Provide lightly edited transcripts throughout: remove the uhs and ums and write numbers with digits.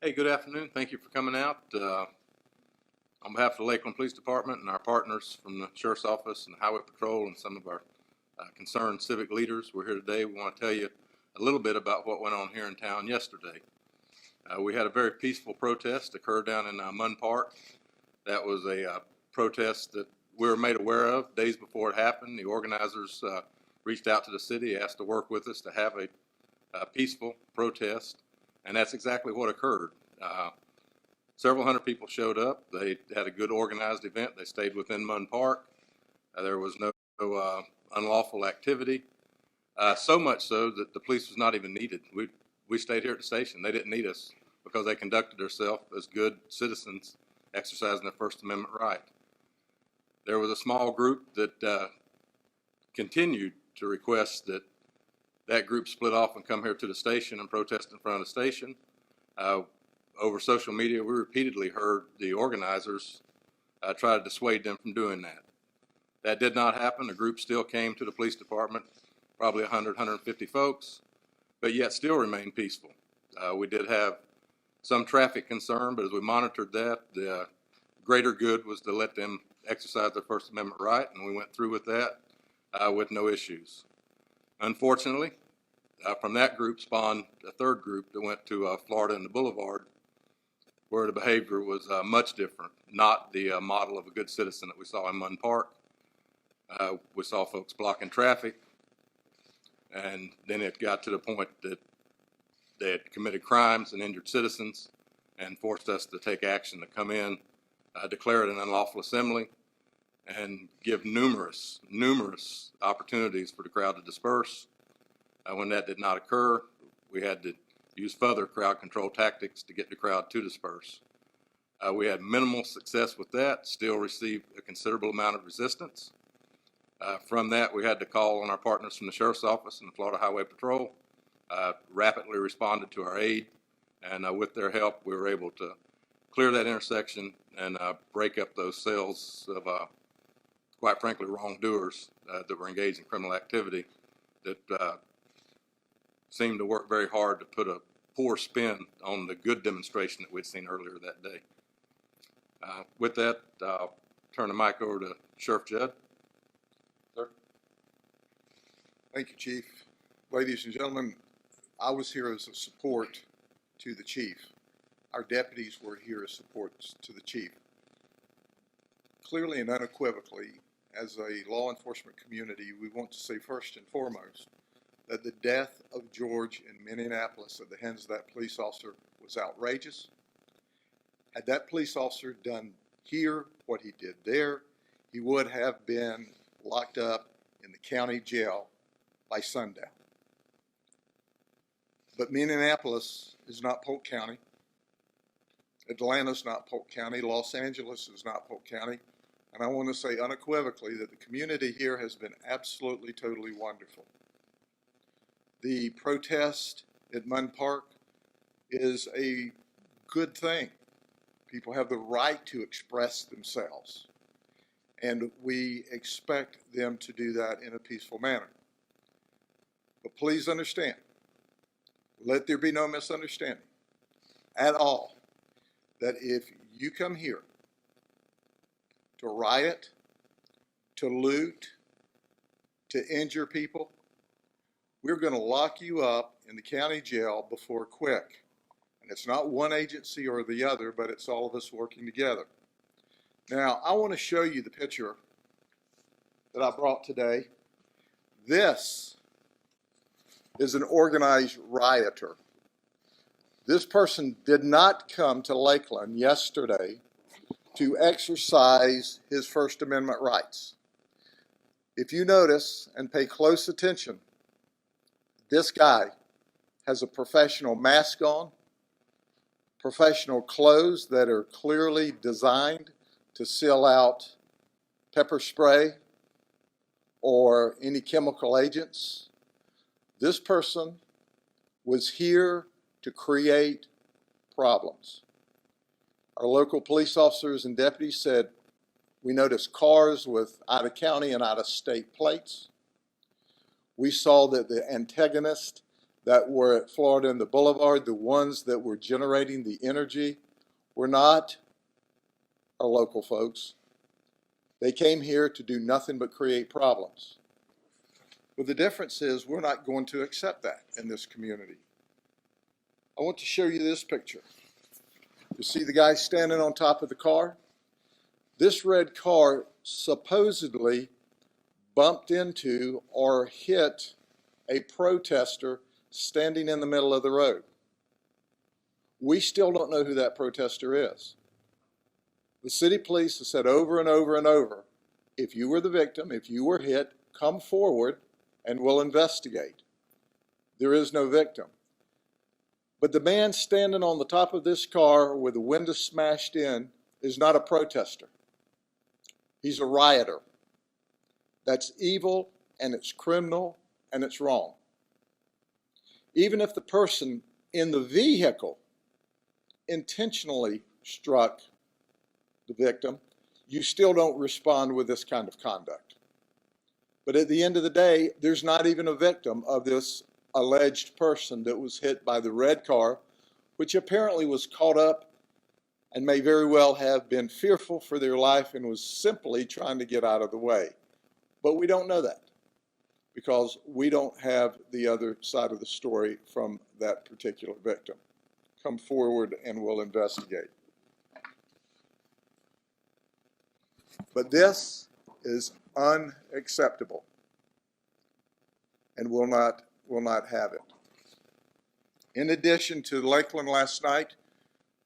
Hey, good afternoon. Thank you for coming out. On behalf of the Lakeland Police Department and our partners from the Sheriff's Office and Highway Patrol and some of our concerned civic leaders, we're here today. We want to tell you a little bit about what went on here in town yesterday. We had a very peaceful protest occur down in Munn Park. That was a protest that we were made aware of days before it happened. The organizers reached out to the city, asked to work with us to have a peaceful protest, and that's exactly what occurred. Several hundred people showed up. They had a good organized event. They stayed within Munn Park. There was no unlawful activity, so much so that the police was not even needed. We stayed here at the station. They didn't need us because they conducted themselves as good citizens exercising their First Amendment right. There was a small group that continued to request that group split off and come here to the station and protest in front of the station. Over social media, we repeatedly heard the organizers try to dissuade them from doing that. That did not happen. The group still came to the police department, probably 100, 150 folks, but yet still remained peaceful. We did have some traffic concern, but as we monitored that, the greater good was to let them exercise their First Amendment right, and we went through with that with no issues. Unfortunately, from that group spawned a third group that went to Florida and the Boulevard, where the behavior was much different, not the model of a good citizen that we saw in Munn Park. We saw folks blocking traffic, and then it got to the point that they had committed crimes and injured citizens and forced us to take action to come in, declare it an unlawful assembly, and give numerous opportunities for the crowd to disperse. When that did not occur, we had to use further crowd control tactics to get the crowd to disperse. We had minimal success with that, still received a considerable amount of resistance. From that, we had to call on our partners from the Sheriff's Office and the Florida Highway Patrol, rapidly responded to our aid, and with their help, we were able to clear that intersection and break up those cells of, quite frankly, wrongdoers that were engaged in criminal activity that seemed to work very hard to put a poor spin on the good demonstration that we'd seen earlier that day. With that, I'll turn the mic over to Sheriff Judd. Sir. Thank you, Chief. Ladies and gentlemen, I was here as a support to the Chief. Our deputies were here as supports to the Chief. Clearly and unequivocally, as a law enforcement community, we want to say first and foremost that the death of George in Minneapolis at the hands of that police officer was outrageous. Had that police officer done here what he did there, he would have been locked up in the county jail by sundown. But Minneapolis is not Polk County. Atlanta's not Polk County. Los Angeles is not Polk County. And I want to say unequivocally that the community here has been absolutely, totally wonderful. The protest at Munn Park is a good thing. People have the right to express themselves, and we expect them to do that in a peaceful manner. But please understand, let there be no misunderstanding at all, that if you come here to riot, to loot, to injure people, we're going to lock you up in the county jail before quick. And it's not one agency or the other, but it's all of us working together. Now, I want to show you the picture that I brought today. This is an organized rioter. This person did not come to Lakeland yesterday to exercise his First Amendment rights. If you notice and pay close attention, this guy has a professional mask on, professional clothes that are clearly designed to seal out pepper spray or any chemical agents. This person was here to create problems. Our local police officers and deputies said, we noticed cars with out-of-county and out-of-state plates. We saw that the antagonist that were at Florida and the Boulevard, the ones that were generating the energy, were not our local folks. They came here to do nothing but create problems. But the difference is we're not going to accept that in this community. I want to show you this picture. You see the guy standing on top of the car? This red car supposedly bumped into or hit a protester standing in the middle of the road. We still don't know who that protester is. The city police have said over and over and over, if you were the victim, if you were hit, come forward and we'll investigate. There is no victim. But the man standing on the top of this car with the window smashed in is not a protester. He's a rioter. That's evil and it's criminal and it's wrong. Even if the person in the vehicle intentionally struck the victim, you still don't respond with this kind of conduct. But at the end of the day, there's not even a victim of this alleged person that was hit by the red car, which apparently was caught up and may very well have been fearful for their life and was simply trying to get out of the way. But we don't know that because we don't have the other side of the story from that particular victim. Come forward and we'll investigate. But this is unacceptable and will not have it. In addition to Lakeland last night,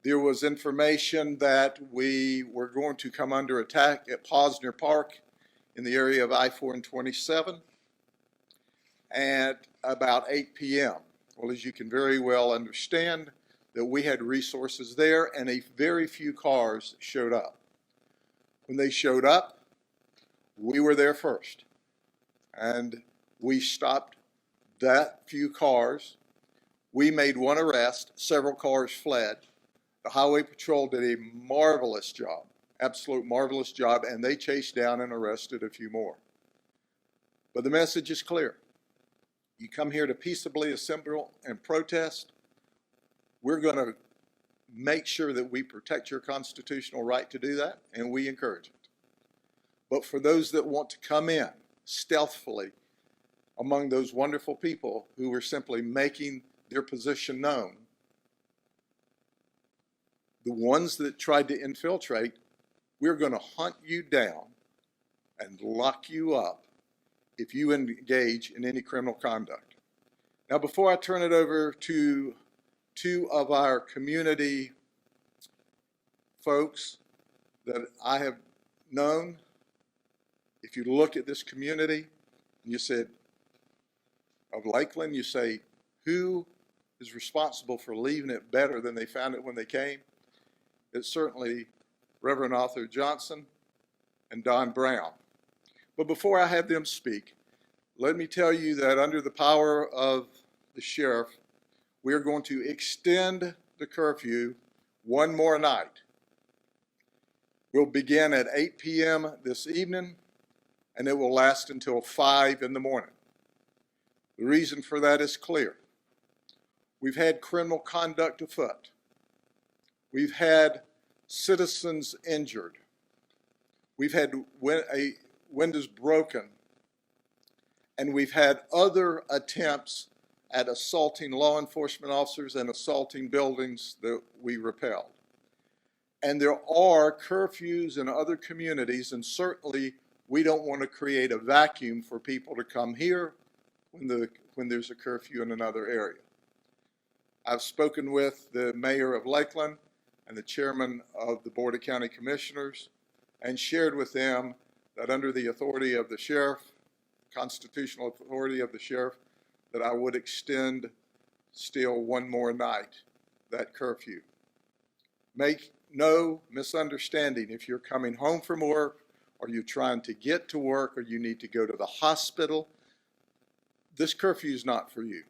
there was information that we were going to come under attack at Posner Park in the area of I-4 and 27 at about 8 p.m. Well, as you can very well understand, that we had resources there and a very few cars showed up. When they showed up, we were there first. And we stopped that few cars. We made one arrest. Several cars fled. The Highway Patrol did a marvelous job, absolute marvelous job, and they chased down and arrested a few more. But the message is clear. You come here to peaceably assemble and protest. We're going to make sure that we protect your constitutional right to do that, and we encourage it. But for those that want to come in stealthily among those wonderful people who are simply making their position known, the ones that tried to infiltrate, we're going to hunt you down and lock you up if you engage in any criminal conduct. Now, before I turn it over to two of our community folks that I have known, if you look at this community and you said, of Lakeland, you say, who is responsible for leaving it better than they found it when they came? It's certainly Reverend Arthur Johnson and Don Brown. But before I have them speak, let me tell you that under the power of the sheriff, we are going to extend the curfew one more night. We'll begin at 8 p.m. this evening, and it will last until 5 in the morning. The reason for that is clear. We've had criminal conduct afoot. We've had citizens injured. We've had windows broken. And we've had other attempts at assaulting law enforcement officers and assaulting buildings that we repelled. And there are curfews in other communities, and certainly we don't want to create a vacuum for people to come here when there's a curfew in another area. I've spoken with the mayor of Lakeland and the chairman of the Board of County Commissioners and shared with them that under the authority of the sheriff, constitutional authority of the sheriff, that I would extend still one more night that curfew. Make no misunderstanding. If you're coming home from work or you're trying to get to work or you need to go to the hospital, this curfew is not for you.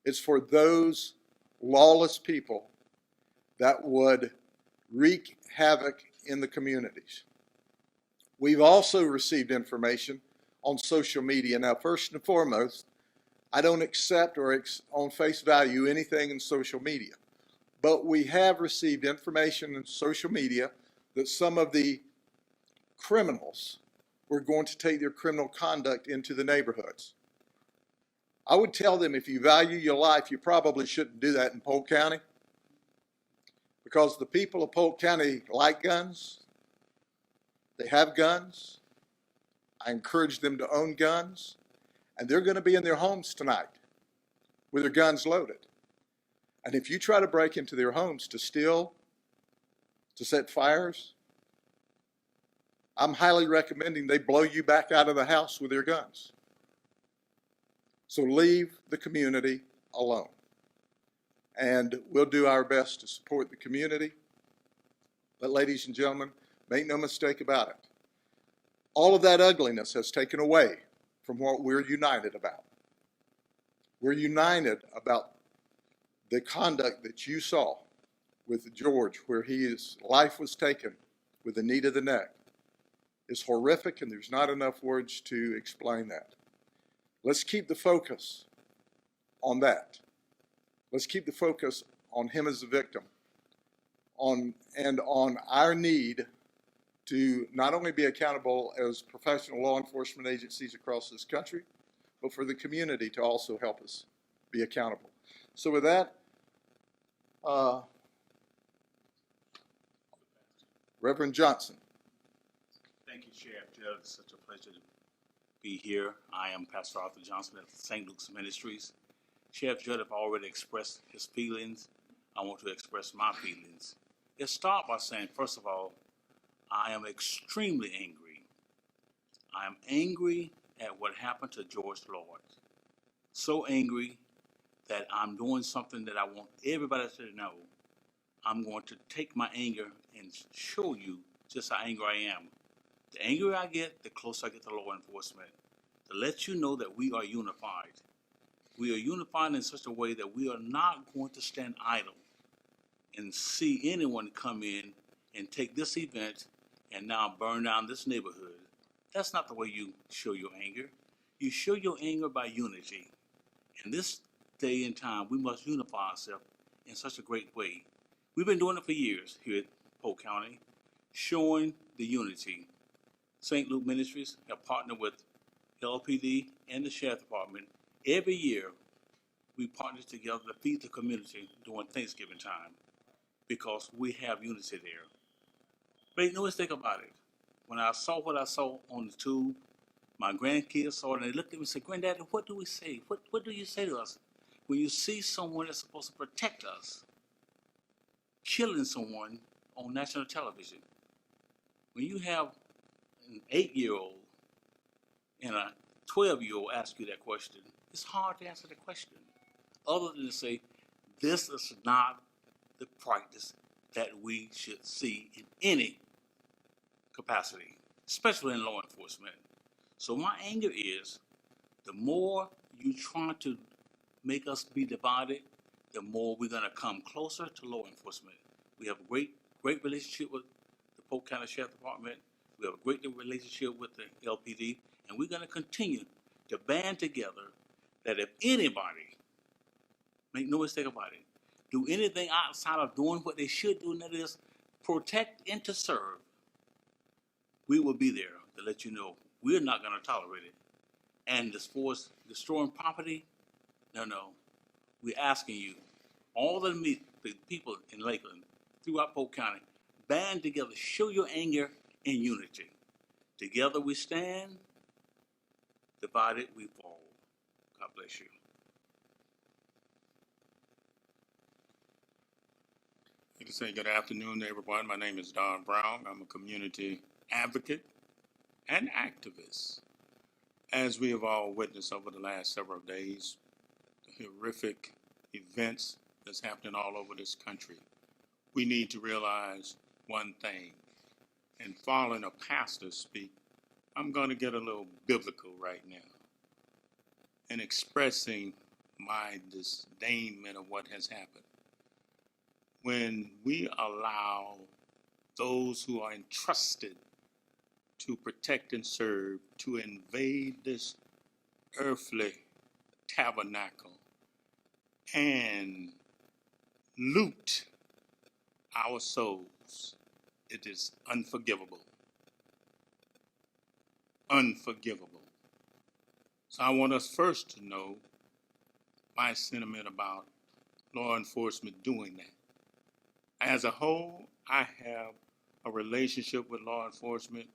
It's for those lawless people that would wreak havoc in the communities. We've also received information on social media. Now, first and foremost, I don't accept or on face value anything in social media. But we have received information in social media that some of the criminals were going to take their criminal conduct into the neighborhoods. I would tell them, if you value your life, you probably shouldn't do that in Polk County, because the people of Polk County like guns. They have guns. I encourage them to own guns, and they're going to be in their homes tonight with their guns loaded. And if you try to break into their homes to steal, to set fires, I'm highly recommending they blow you back out of the house with their guns. So leave the community alone. And we'll do our best to support the community. But ladies and gentlemen, make no mistake about it. All of that ugliness has taken away from what we're united about. We're united about the conduct that you saw with George, where his life was taken with the knee to the neck, is horrific, and there's not enough words to explain that. Let's keep the focus on that. Let's keep the focus on him as a victim, and on our need to not only be accountable as professional law enforcement agencies across this country, but for the community to also help us be accountable. So with that, Reverend Johnson. Thank you, Sheriff Judd. It's such a pleasure to be here. I am Pastor Arthur Johnson at St. Luke's Ministries. Sheriff Judd have already expressed his feelings. I want to express my feelings. Let's start by saying, first of all, I am extremely angry. I am angry at what happened to George Floyd. So angry that I'm doing something that I want everybody to know. I'm going to take my anger and show you just how angry I am. The angrier I get, the closer I get to law enforcement. To let you know that we are unified. We are unified in such a way that we are not going to stand idle and see anyone come in and take this event and now burn down this neighborhood. That's not the way you show your anger. You show your anger by unity. In this day and time, we must unify ourselves in such a great way. We've been doing it for years here at Polk County, showing the unity. St. Luke Ministries have partnered with LPD and the Sheriff Department. Every year, we partner together to feed the community during Thanksgiving time because we have unity there. Make no mistake about it. When I saw what I saw on the tube, my grandkids saw it and they looked at me and said, "Granddaddy, what do we say? What do you say to us when you see someone that's supposed to protect us killing someone on national television?" When you have an 8-year-old and a 12-year-old ask you that question, it's hard to answer the question other than to say, this is not the practice that we should see in any capacity, especially in law enforcement. So my anger is, the more you try to make us be divided, the more we're going to come closer to law enforcement. We have a great relationship with the Polk County Sheriff Department. We have a great relationship with the LPD, and we're going to continue to band together that if anybody, make no mistake about it, do anything outside of doing what they should do, and that is protect and to serve, we will be there to let you know we're not going to tolerate it. And as far as destroying property, no. We're asking you, all the people in Lakeland, throughout Polk County, band together, show your anger and unity. Together we stand, divided we fall. God bless you. Like I say, good afternoon to everyone. My name is Don Brown. I'm a community advocate and activist. As we have all witnessed over the last several days, the horrific events that's happening all over this country, we need to realize one thing. And following a pastor speak, I'm going to get a little biblical right now and expressing my disdainment of what has happened. When we allow those who are entrusted to protect and serve to invade this earthly tabernacle and loot our souls, it is unforgivable. Unforgivable. So I want us first to know my sentiment about law enforcement doing that. As a whole, I have a relationship with law enforcement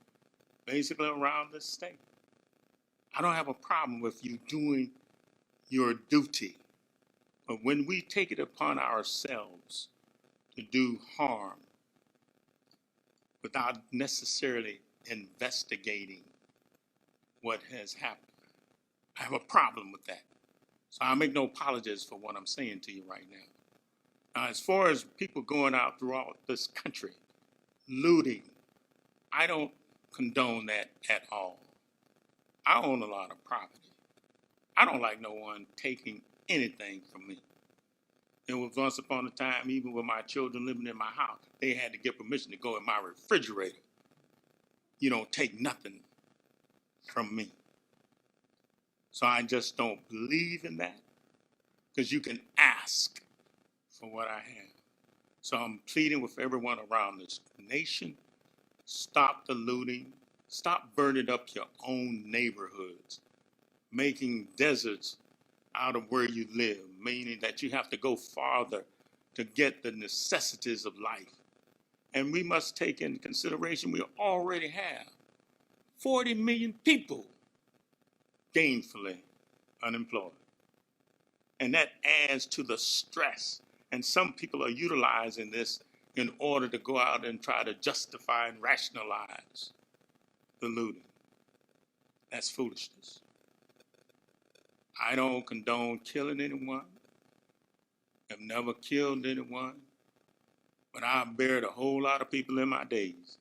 basically around the state. I don't have a problem with you doing your duty. But when we take it upon ourselves to do harm without necessarily investigating what has happened, I have a problem with that. So I make no apologies for what I'm saying to you right now. Now, as far as people going out throughout this country, looting, I don't condone that at all. I own a lot of property. I don't like no one taking anything from me. There was once upon a time, even with my children living in my house, they had to get permission to go in my refrigerator. You don't take nothing from me. So I just don't believe in that, because you can ask for what I have. So I'm pleading with everyone around this nation, stop the looting, stop burning up your own neighborhoods, making deserts out of where you live, meaning that you have to go farther to get the necessities of life. And we must take into consideration we already have 40 million people gainfully unemployed. And that adds to the stress. And some people are utilizing this in order to go out and try to justify and rationalize the looting. That's foolishness. I don't condone killing anyone. I've never killed anyone. But I've buried a whole lot of people in my days.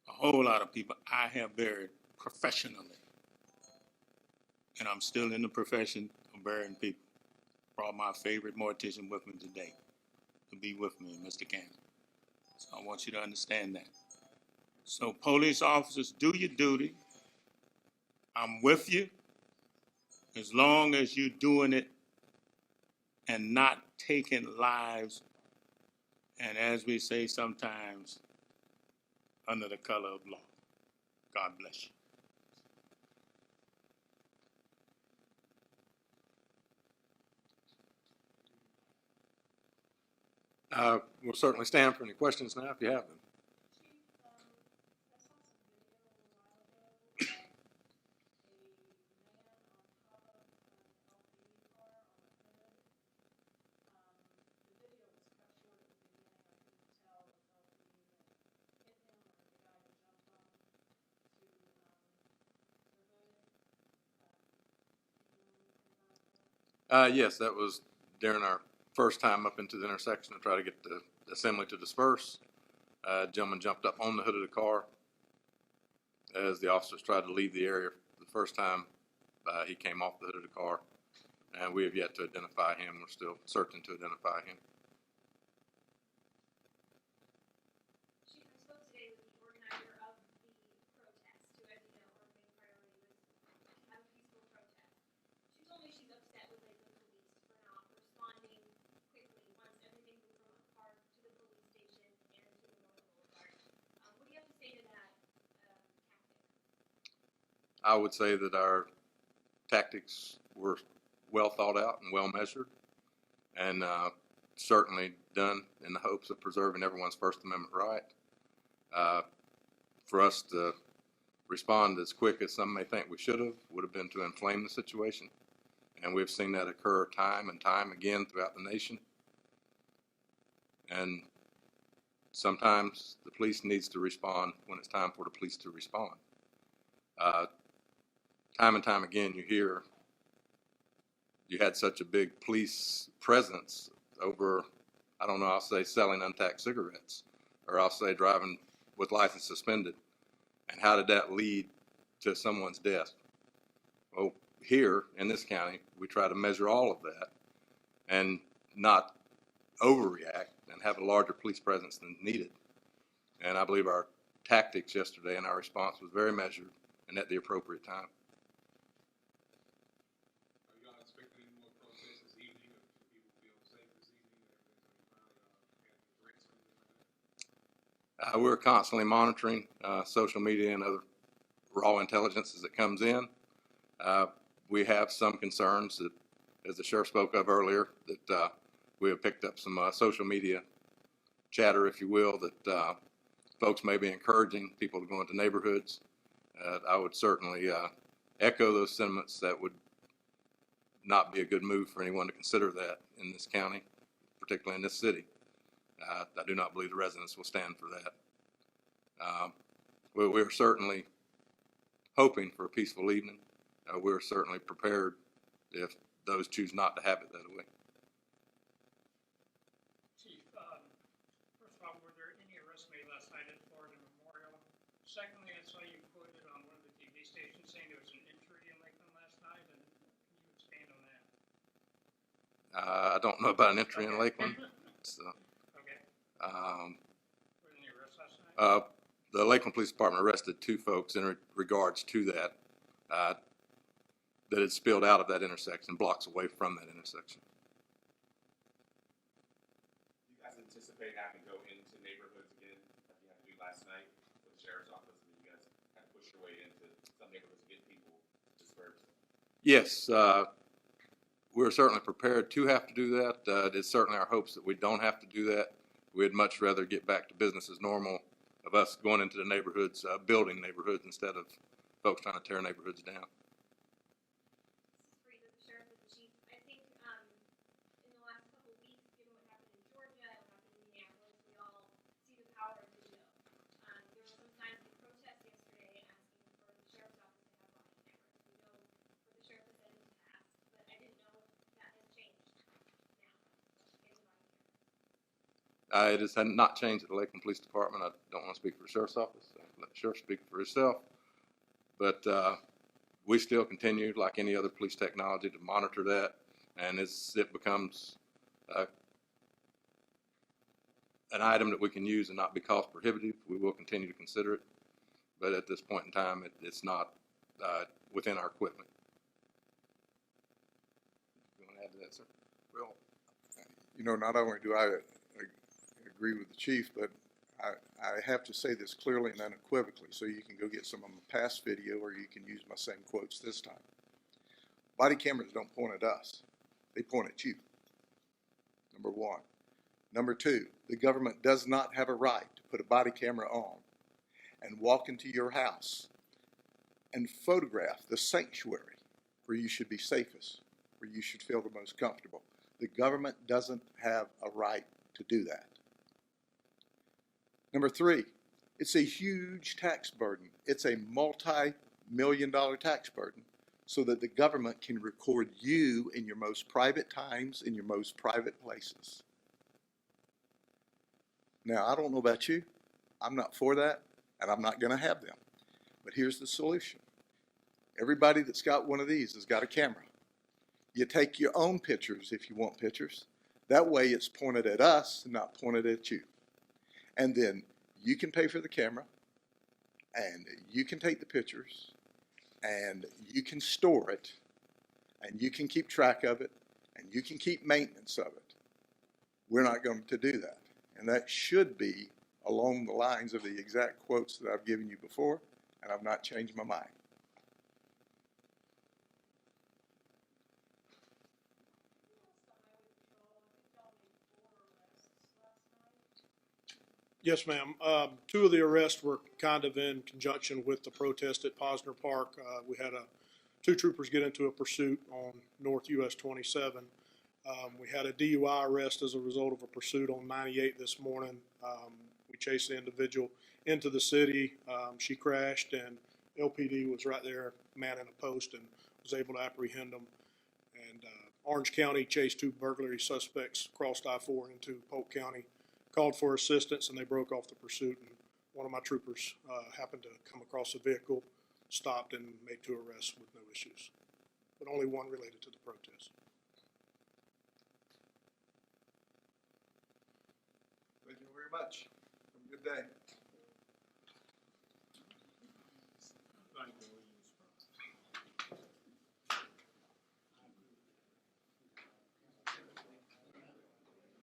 A whole lot of people I have buried professionally. And I'm still in the profession of burying people. Brought my favorite mortician with me today to be with me, Mr. Cannon. So I want you to understand that. So police officers, do your duty. I'm with you as long as you're doing it and not taking lives, and as we say sometimes, under the color of law. God bless you. We'll certainly stand for any questions now if you have them. Yes, that was during our first time up into the intersection to try to get the assembly to disperse. Gentleman jumped up on the hood of the car as the officers tried to leave the area. The first time he came off the hood of the car, and we have yet to identify him. We're still searching to identify him. Chief, I spoke today with the organizer of the protest, who, as you know, her main priority was to have a peaceful protest. She told me she's upset with Lakeland police for not responding quickly once everything moved from a park to the police station and to the North Boulevard. What do you have to say to that tactic? I would say that our tactics were well thought out and well measured, and certainly done in the hopes of preserving everyone's First Amendment right. For us to respond as quick as some may think we should have would have been to inflame the situation, and we've seen that occur time and time again throughout the nation. And sometimes the police needs to respond when it's time for the police to respond. Time and time again, you hear you had such a big police presence over, I don't know, I'll say selling untaxed cigarettes, or I'll say driving with license suspended. And how did that lead to someone's death? Well, here in this county, we try to measure all of that and not overreact and have a larger police presence than needed. And I believe our tactics yesterday and our response was very measured and at the appropriate time. We're constantly monitoring social media and other raw intelligence as it comes in. We have some concerns that, as the sheriff spoke of earlier, that we have picked up some social media chatter, if you will, that folks may be encouraging people to go into neighborhoods. I would certainly echo those sentiments. That would not be a good move for anyone to consider that in this county, particularly in this city. I do not believe the residents will stand for that. We're certainly hoping for a peaceful evening. We're certainly prepared if those choose not to have it that way. Chief, first of all, were there any arrests made last night at Florida Memorial? Secondly, I saw you quoted on one of the TV stations saying there was an injury in Lakeland last night, and can you expand on that? I don't know about an entry in Lakeland. So, Okay. um, Were there any arrests last night? the Lakeland Police Department arrested 2 folks in regards to that, that had spilled out of that intersection, blocks away from that intersection. You guys anticipate having to go into neighborhoods again, like you had to do last night with the sheriff's office, and you guys had to push your way into some neighborhoods to get people dispersed? Yes, we're certainly prepared to have to do that. It's certainly our hopes that we don't have to do that. We'd much rather get back to business as normal of us going into the neighborhoods, building neighborhoods instead of folks trying to tear neighborhoods down. This is for either the sheriff or the chief. I think, in the last couple of weeks, given what happened in Georgia and what happened in Minneapolis, we all see the power of digital. There were some signs of protest yesterday asking for the sheriff's office to have body cameras. We know what the sheriff has said in the past, but I didn't know if that has changed now, getting body cameras. It has not changed at the Lakeland Police Department. I don't want to speak for the sheriff's office. Let the sheriff speak for himself. But we still continue, like any other police technology, to monitor that. And as it becomes an item that we can use and not be cost prohibitive, we will continue to consider it. But at this point in time, it's not within our equipment. You want to add to that, sir? Well, you know, not only do I agree with the chief, but I have to say this clearly and unequivocally, so you can go get some of my past video, or you can use my same quotes this time. Body cameras don't point at us. They point at you, number one. Number two, the government does not have a right to put a body camera on and walk into your house and photograph the sanctuary where you should be safest, where you should feel the most comfortable. The government doesn't have a right to do that. Number three, it's a huge tax burden. It's a multi-million-dollar tax burden so that the government can record you in your most private times, in your most private places. Now, I don't know about you. I'm not for that, and I'm not going to have them. But here's the solution. Everybody that's got one of these has got a camera. You take your own pictures if you want pictures. That way it's pointed at us and not pointed at you. And then you can pay for the camera, and you can take the pictures, and you can store it, and you can keep track of it, and you can keep maintenance of it. We're not going to do that. And that should be along the lines of the exact quotes that I've given you before, and I've not changed my mind. Yes, ma'am. 2 of the arrests were kind of in conjunction with the protest at Posner Park. We had 2 troopers get into a pursuit on North US 27. We had a DUI arrest as a result of a pursuit on 98 this morning. We chased the individual into the city. She crashed, and LPD was right there manning a post and was able to apprehend them. And Orange County chased 2 burglary suspects, crossed I-4 into Polk County, called for assistance, and they broke off the pursuit. And one of my troopers happened to come across the vehicle, stopped, and made 2 arrests with no issues, but only one related to the protest. Thank you very much. Have a good day.